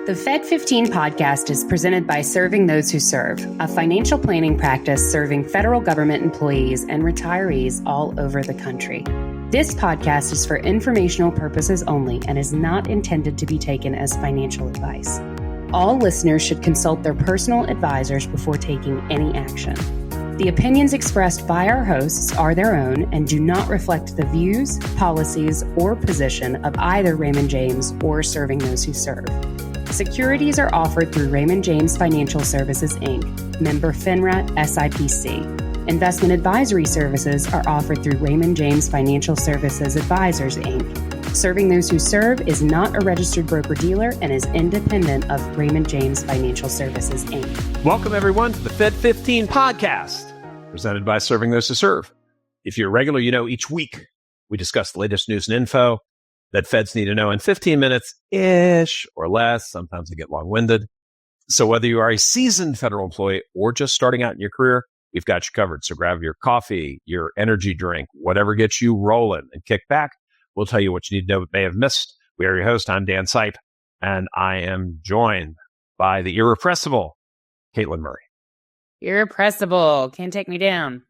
The Fed15 podcast is presented by Serving Those Who Serve, a financial planning practice serving federal government employees and retirees all over the country. This podcast is for informational purposes only and is not intended to be taken as financial advice. All listeners should consult their personal advisors before taking any action. The opinions expressed by our hosts are their own and do not reflect the views, policies, or position of either Raymond James or Serving Those Who Serve. Securities are offered through Raymond James Financial Services, Inc., member FINRA SIPC. Investment advisory services are offered through Raymond James Financial Services Advisors, Inc. Serving Those Who Serve is not a registered broker-dealer and is independent of Raymond James Financial Services, Inc. Welcome, everyone, to the Fed15 podcast, presented by Serving Those Who Serve. If you're a regular, you know each week we discuss the latest news and info that feds need to know in 15 minutes-ish or less. Sometimes they get long-winded. So whether you are a seasoned federal employee or just starting out in your career, we've got you covered. So grab your coffee, your energy drink, whatever gets you rolling, and kick back. We'll tell you what you need to know but may have missed. We are your host. I'm Dan Sipe, and I am joined by the irrepressible Katelyn Murray. Irrepressible. Can't take me down.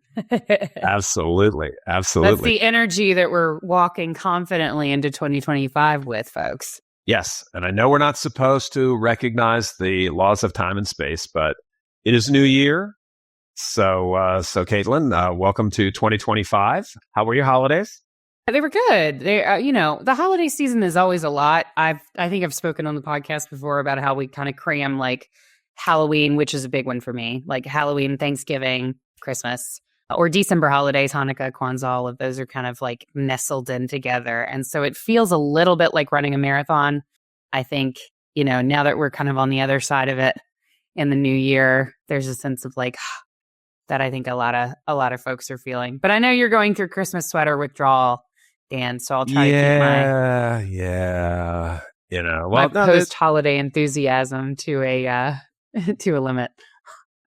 Absolutely. That's the energy that we're walking confidently into 2025 with, folks. Yes. And I know we're not supposed to recognize the laws of time and space, but it is New Year. So Katelyn, welcome to 2025. How were your holidays? They were good. They, the holiday season is always a lot. I think I've spoken on the podcast before about how we kind of cram like Halloween, which is a big one for me, like Halloween, Thanksgiving, Christmas, or December holidays, Hanukkah, Kwanzaa. All of those are kind of like nestled in together. And so it feels a little bit like running a marathon. I think, now that we're kind of on the other side of it in the new year, there's a sense of like that I think a lot of folks are feeling. But I know you're going through Christmas sweater withdrawal, Dan, so I'll try to keep my post-holiday enthusiasm to a limit.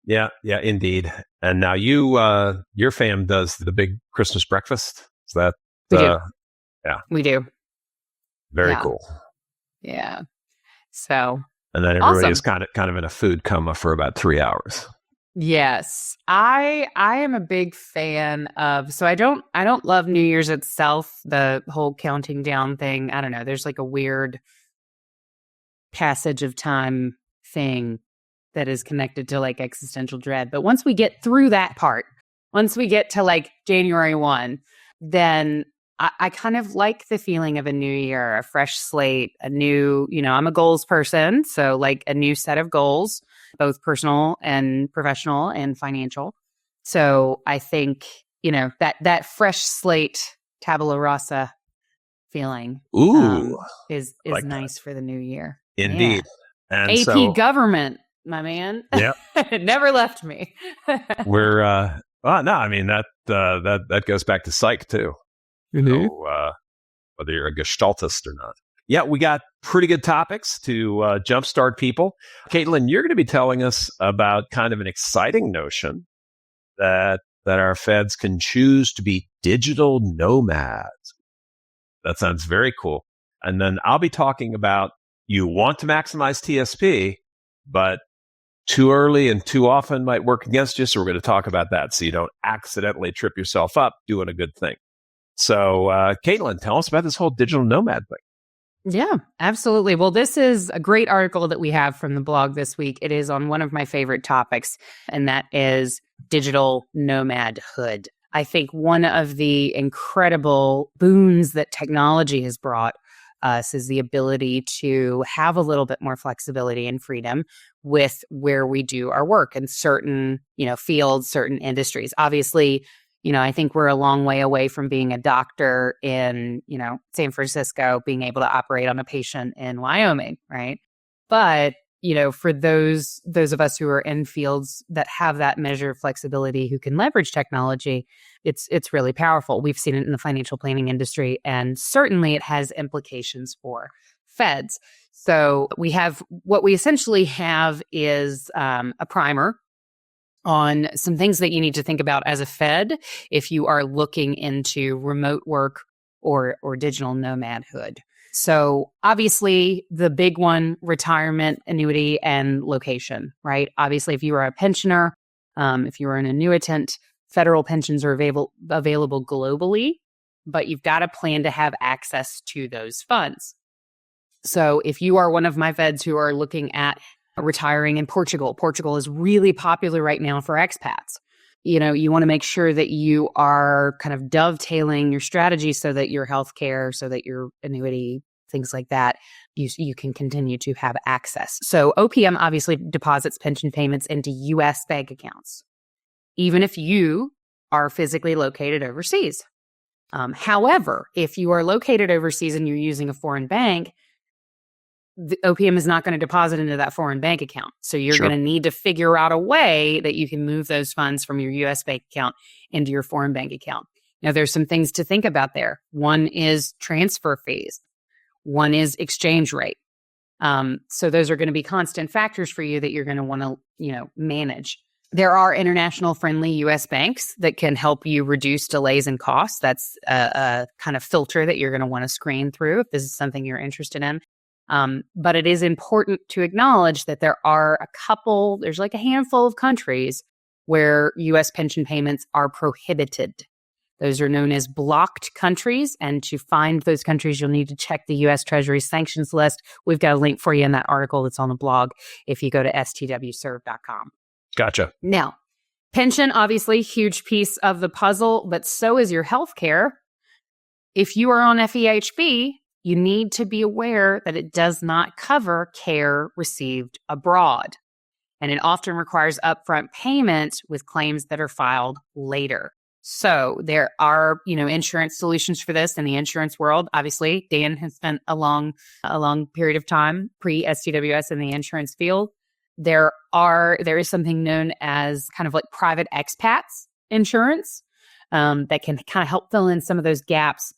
Yeah, indeed. And now your fam does the big Christmas breakfast. Is that we do? Yeah, we do. Very cool. Yeah. So and then everybody is kind of in a food coma for about 3 hours. Yes, I am a big fan of. So I don't love New Year's itself. The whole counting down thing. I don't know. There's like a weird passage of time thing that is connected to like existential dread. But once we get through that part, once we get to like January 1, then I kind of like the feeling of a new year, a fresh slate, a new, I'm a goals person. So like a new set of goals, both personal and professional and financial. So I think, that fresh slate, tabula rasa feeling is like nice for the new year. Indeed. Yeah. And AP government, my man. Yeah. It never left me. We're, that goes back to psych too. Mm-hmm. So, whether you're a gestaltist or not. Yeah, we got pretty good topics to jumpstart people. Katelyn, you're going to be telling us about kind of an exciting notion that our feds can choose to be digital nomads. That sounds very cool. And then I'll be talking about you want to maximize TSP, but too early and too often might work against you. So we're going to talk about that so you don't accidentally trip yourself up doing a good thing. So, Katelyn, tell us about this whole digital nomad thing. Yeah, absolutely. Well, this is a great article that we have from the blog this week. It is on one of my favorite topics, and that is digital nomadhood. I think one of the incredible boons that technology has brought us is the ability to have a little bit more flexibility and freedom with where we do our work in certain, fields, certain industries. Obviously, I think we're a long way away from being a doctor in, San Francisco, being able to operate on a patient in Wyoming, right? But, for those of us who are in fields that have that measure of flexibility, who can leverage technology, it's really powerful. We've seen it in the financial planning industry, and certainly it has implications for feds. So what we essentially have is a primer on some things that you need to think about as a Fed if you are looking into remote work or digital nomadhood. So obviously the big one, retirement, annuity, and location, right? Obviously, if you are a pensioner, if you are an annuitant, federal pensions are available globally, but you've got to plan to have access to those funds. So if you are one of my feds who are looking at retiring in Portugal, Portugal is really popular right now for expats. You want to make sure that you are kind of dovetailing your strategy so that your healthcare, so that your annuity, things like that, you can continue to have access. So OPM obviously deposits pension payments into U.S. bank accounts, even if you are physically located overseas. However, if you are located overseas and you're using a foreign bank, the OPM is not going to deposit into that foreign bank account. So you're going to need to figure out a way that you can move those funds from your U.S. bank account into your foreign bank account. Now, there's some things to think about there. One is transfer fees. One is exchange rate. So those are going to be constant factors for you that you're going to want to, manage. There are international friendly U.S. banks that can help you reduce delays and costs. That's a kind of filter that you're going to want to screen through if this is something you're interested in. But it is important to acknowledge that there's like a handful of countries where U.S. pension payments are prohibited. Those are known as blocked countries. And to find those countries, you'll need to check the U.S. Treasury sanctions list. We've got a link for you in that article that's on the blog if you go to stwserve.com. Gotcha. Now, pension, obviously, huge piece of the puzzle, but so is your healthcare. If you are on FEHB, you need to be aware that it does not cover care received abroad. And it often requires upfront payment with claims that are filed later. So there are, insurance solutions for this in the insurance world. Obviously, Dan has spent a long period of time pre-STWS in the insurance field. There is something known as kind of like private expats insurance that can kind of help fill in some of those gaps.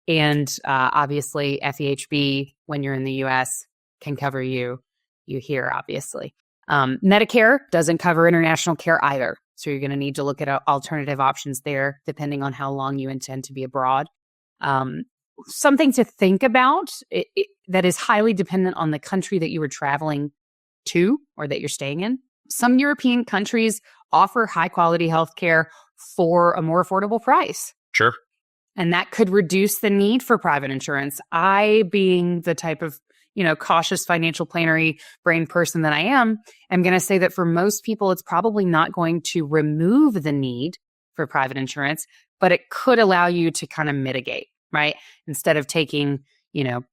And obviously, FEHB, when you're in the U.S., can cover you here, obviously. Medicare doesn't cover international care either. So you're going to need to look at alternative options there, depending on how long you intend to be abroad. Something to think about that is highly dependent on the country that you were traveling to or that you're staying in. Some European countries offer high-quality healthcare for a more affordable price. Sure. And that could reduce the need for private insurance. I, being the type of, cautious financial plannery brain person that I am going to say that for most people, it's probably not going to remove the need for private insurance, but it could allow you to kind of mitigate, right? Instead of taking,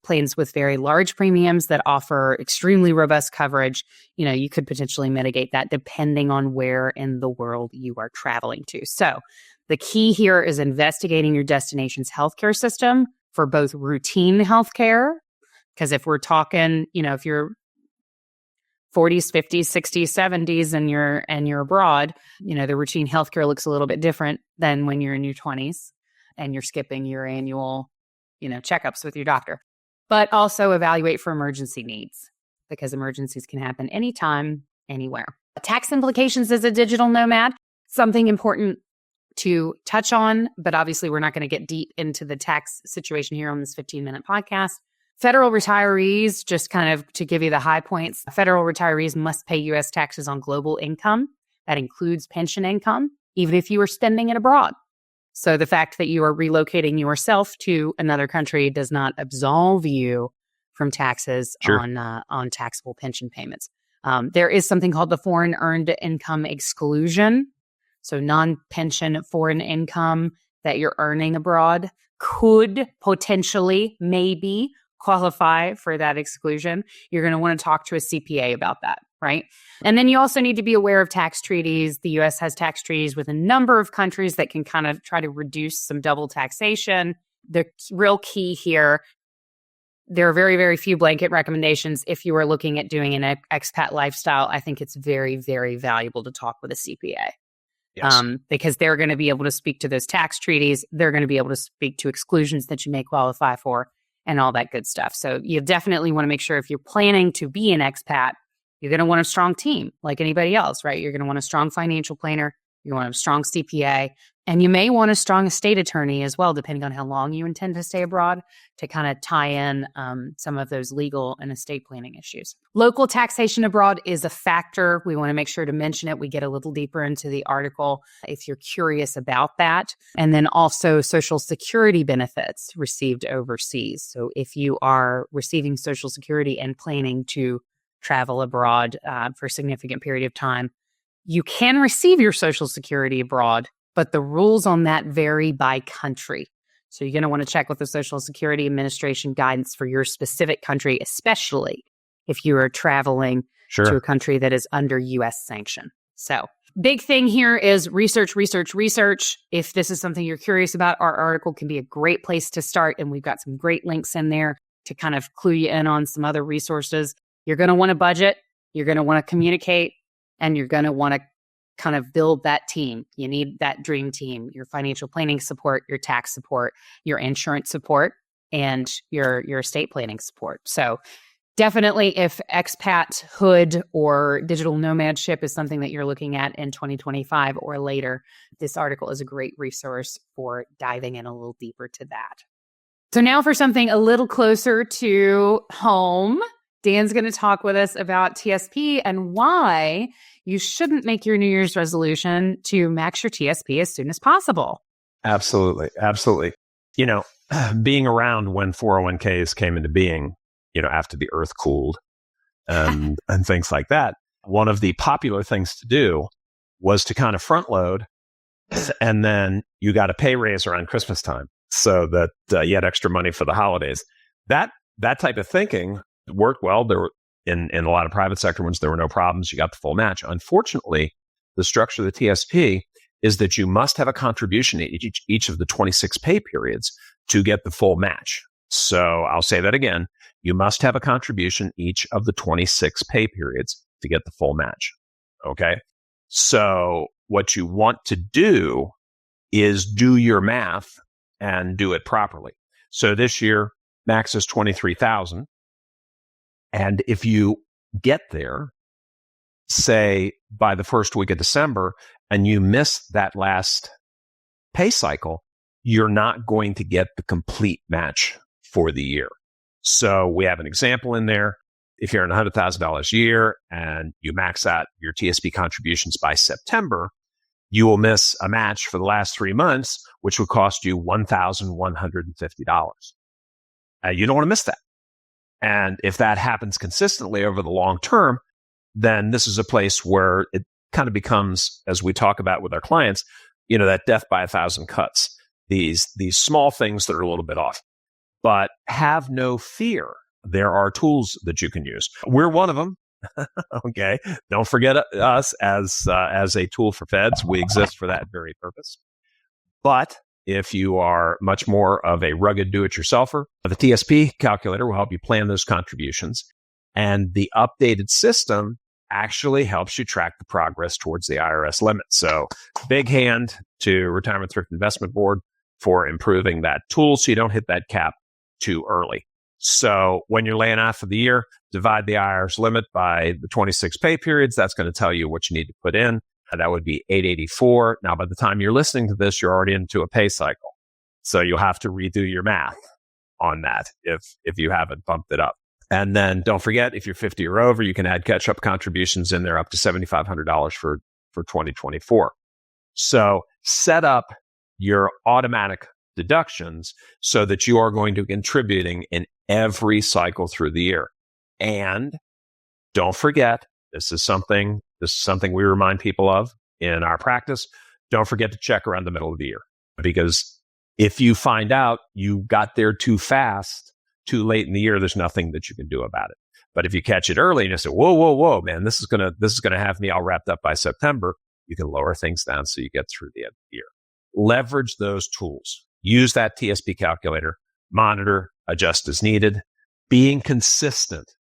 plans with very large premiums that offer extremely robust coverage, you could potentially mitigate that depending on where in the world you are traveling to. So the key here is investigating your destination's healthcare system for both routine healthcare, because if we're talking, if you're 40s, 50s, 60s, 70s and you're abroad, the routine healthcare looks a little bit different than when you're in your 20s and you're skipping your annual, checkups with your doctor. But also evaluate for emergency needs, because emergencies can happen anytime, anywhere. Tax implications as a digital nomad, something important to touch on, but obviously we're not going to get deep into the tax situation here on this 15-minute podcast. Federal retirees, just kind of to give you the high points, federal retirees must pay U.S. taxes on global income. That includes pension income, even if you are spending it abroad. So the fact that you are relocating yourself to another country does not absolve you from taxes on taxable pension payments. There is something called the foreign earned income exclusion. So non-pension foreign income that you're earning abroad could potentially, maybe, qualify for that exclusion. You're going to want to talk to a CPA about that, right? And then you also need to be aware of tax treaties. The U.S. has tax treaties with a number of countries that can kind of try to reduce some double taxation. The real key here, there are very, very few blanket recommendations. If you are looking at doing an expat lifestyle, I think it's very, very valuable to talk with a CPA. Yes. Because they're going to be able to speak to those tax treaties. They're going to be able to speak to exclusions that you may qualify for and all that good stuff. So you definitely want to make sure if you're planning to be an expat, you're going to want a strong team like anybody else, right? You're going to want a strong financial planner. You want a strong CPA, and you may want a strong estate attorney as well, depending on how long you intend to stay abroad, to kind of tie in some of those legal and estate planning issues. Local taxation abroad is a factor. We want to make sure to mention it. We get a little deeper into the article if you're curious about that. And then also Social Security benefits received overseas. So if you are receiving Social Security and planning to travel abroad for a significant period of time, you can receive your Social Security abroad, but the rules on that vary by country. So you're going to want to check with the Social Security Administration guidance for your specific country, especially if you are traveling to a country that is under U.S. sanction. So big thing here is research. If this is something you're curious about, our article can be a great place to start. And we've got some great links in there to kind of clue you in on some other resources. You're going to want to budget. You're going to want to communicate. And you're going to want to kind of build that team. You need that dream team, your financial planning support, your tax support, your insurance support, and your estate planning support. So definitely if expathood or digital nomadship is something that you're looking at in 2025 or later, this article is a great resource for diving in a little deeper to that. So now for something a little closer to home, Dan's going to talk with us about TSP and why you shouldn't make your New Year's resolution to max your TSP as soon as possible. Absolutely. You know, being around when 401ks came into being, you know, after the earth cooled and things like that, one of the popular things to do was to kind of front load, and then you got a pay raise around Christmas time so that you had extra money for the holidays. That type of thinking worked well. There were in a lot of private sector ones, there were no problems. You got the full match. Unfortunately, the structure of the TSP is that you must have a contribution each of the 26 pay periods to get the full match. So I'll say that again. You must have a contribution each of the 26 pay periods to get the full match. Okay. So what you want to do is do your math and do it properly. So this year, max is $23,000. And if you get there, say by the first week of December, and you miss that last pay cycle, you're not going to get the complete match for the year. So we have an example in there. If you're in $100,000 a year and you max out your TSP contributions by September, you will miss a match for the last 3 months, which would cost you $1,150. You don't want to miss that. And if that happens consistently over the long term, then this is a place where it kind of becomes, as we talk about with our clients, you know, that death by 1,000 cuts, these small things that are a little bit off. But have no fear. There are tools that you can use. We're one of them. Okay. Don't forget us as a tool for feds. We exist for that very purpose. But if you are much more of a rugged do-it-yourselfer, the TSP calculator will help you plan those contributions. And the updated system actually helps you track the progress towards the IRS limit. So big hand to Retirement Thrift Investment Board for improving that tool so you don't hit that cap too early. So when you're laying out for the year, divide the IRS limit by the 26 pay periods. That's going to tell you what you need to put in. And that would be $884. Now, by the time you're listening to this, you're already into a pay cycle. So you'll have to redo your math on that if you haven't bumped it up. And then don't forget, if you're 50 or over, you can add catch-up contributions in there up to $7,500 for 2024. So set up your automatic deductions so that you are going to be contributing in every cycle through the year. And don't forget, this is something we remind people of in our practice. Don't forget to check around the middle of the year, because if you find out you got there too fast, too late in the year, there's nothing that you can do about it. But if you catch it early and you say, whoa, man, this is gonna have me all wrapped up by September, you can lower things down so you get through the end of the year. Leverage those tools. Use that TSP calculator, monitor, adjust as needed. Being consistent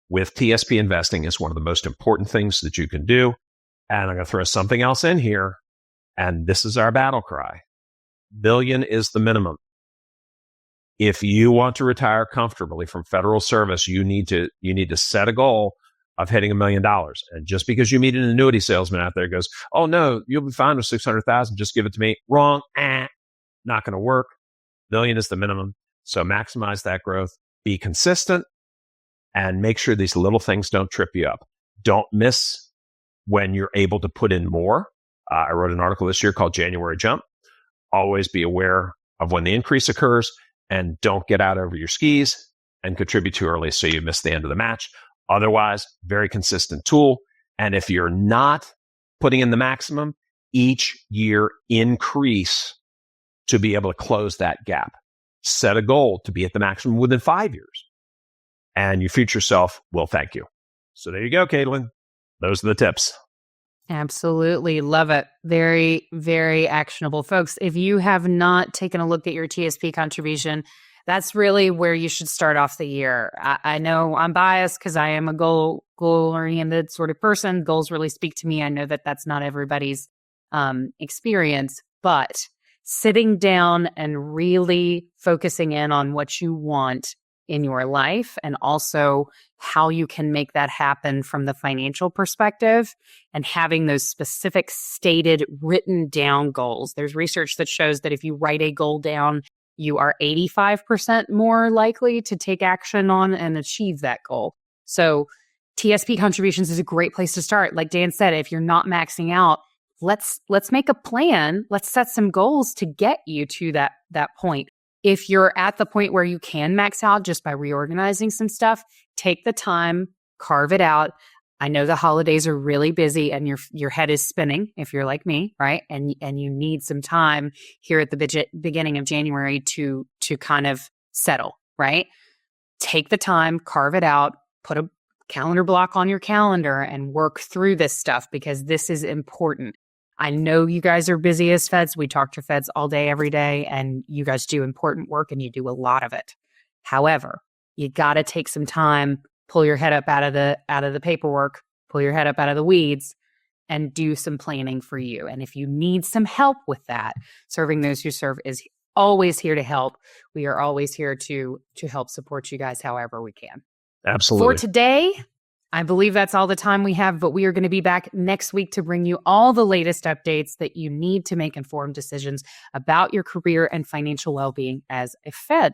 with TSP investing is one of the most important things that you can do. And I'm going to throw something else in here. And this is our battle cry. $1 billion is the minimum. If you want to retire comfortably from federal service, you need to set a goal of hitting $1 million. And just because you meet an annuity salesman out there who goes, oh no, you'll be fine with 600,000. Just give it to me. Wrong. Not going to work. $1 million is the minimum. So maximize that growth. Be consistent and make sure these little things don't trip you up. Don't miss when you're able to put in more. I wrote an article this year called January Jump. Always be aware of when the increase occurs and don't get out over your skis and contribute too early so you miss the end of the match. Otherwise, very consistent tool. And if you're not putting in the maximum, each year increase to be able to close that gap. Set a goal to be at the maximum within 5 years. And your future self will thank you. So there you go, Katelyn. Those are the tips. Absolutely. Love it. Very, very actionable. Folks, if you have not taken a look at your TSP contribution, that's really where you should start off the year. I know I'm biased because I am a goal-oriented sort of person. Goals really speak to me. I know that that's not everybody's experience, but sitting down and really focusing in on what you want in your life and also how you can make that happen from the financial perspective and having those specific stated written down goals. There's research that shows that if you write a goal down, you are 85% more likely to take action on and achieve that goal. So TSP contributions is a great place to start. Like Dan said, if you're not maxing out, let's make a plan. Let's set some goals to get you to that point. If you're at the point where you can max out just by reorganizing some stuff, take the time, carve it out. I know the holidays are really busy and your head is spinning if you're like me, right? And you need some time here at the beginning of January to kind of settle, right? Take the time, carve it out, put a calendar block on your calendar and work through this stuff because this is important. I know you guys are busy as feds. We talk to feds all day, every day, and you guys do important work and you do a lot of it. However, you got to take some time, pull your head up out of the paperwork, pull your head up out of the weeds, and do some planning for you. And if you need some help with that, Serving Those Who Serve is always here to help. We are always here to help support you guys however we can. Absolutely. For today, I believe that's all the time we have, but we are going to be back next week to bring you all the latest updates that you need to make informed decisions about your career and financial well-being as a Fed.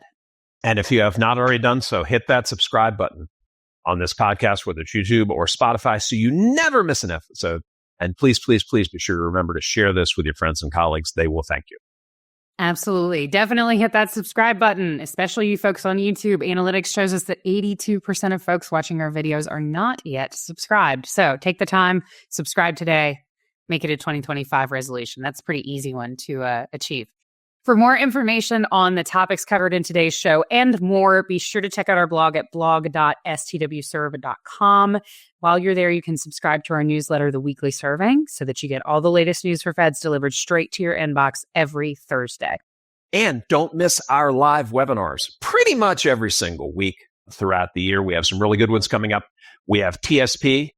And if you have not already done so, hit that subscribe button on this podcast, whether it's YouTube or Spotify, so you never miss an episode. And please, please, please be sure to remember to share this with your friends and colleagues. They will thank you. Absolutely. Definitely hit that subscribe button, especially you folks on YouTube. Analytics shows us that 82% of folks watching our videos are not yet subscribed. So take the time, subscribe today, make it a 2025 resolution. That's a pretty easy one to achieve. For more information on the topics covered in today's show and more, be sure to check out our blog at blog.stwserve.com. While you're there, you can subscribe to our newsletter, The Weekly Serving, so that you get all the latest news for feds delivered straight to your inbox every Thursday. And don't miss our live webinars pretty much every single week throughout the year. We have some really good ones coming up. We have TSP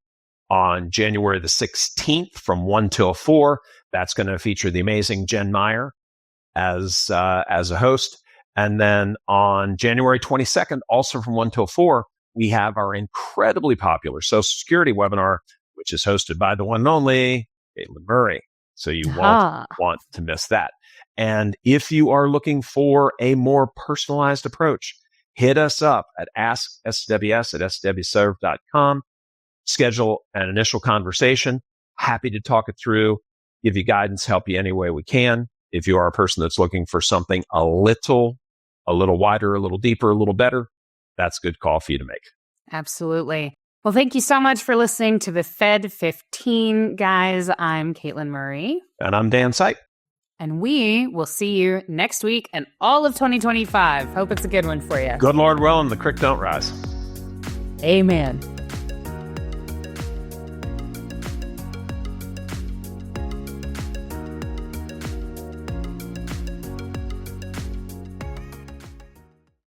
on January the 16th from 1 till 4. That's going to feature the amazing Jen Meyer as a host. And then on January 22nd, also from 1 till 4, we have our incredibly popular Social Security webinar, which is hosted by the one and only Katelyn Murray. So you won't want to miss that. And if you are looking for a more personalized approach, hit us up at askstws@stwserve.com. Schedule an initial conversation. Happy to talk it through, give you guidance, help you any way we can. If you are a person that's looking for something a little wider, a little deeper, a little better, that's a good call for you to make. Absolutely. Well, thank you so much for listening to the Fed15, guys. I'm Katelyn Murray. And I'm Dan Sipe. And we will see you next week and all of 2025. Hope it's a good one for you. Good Lord willing, the creek don't rise. Amen.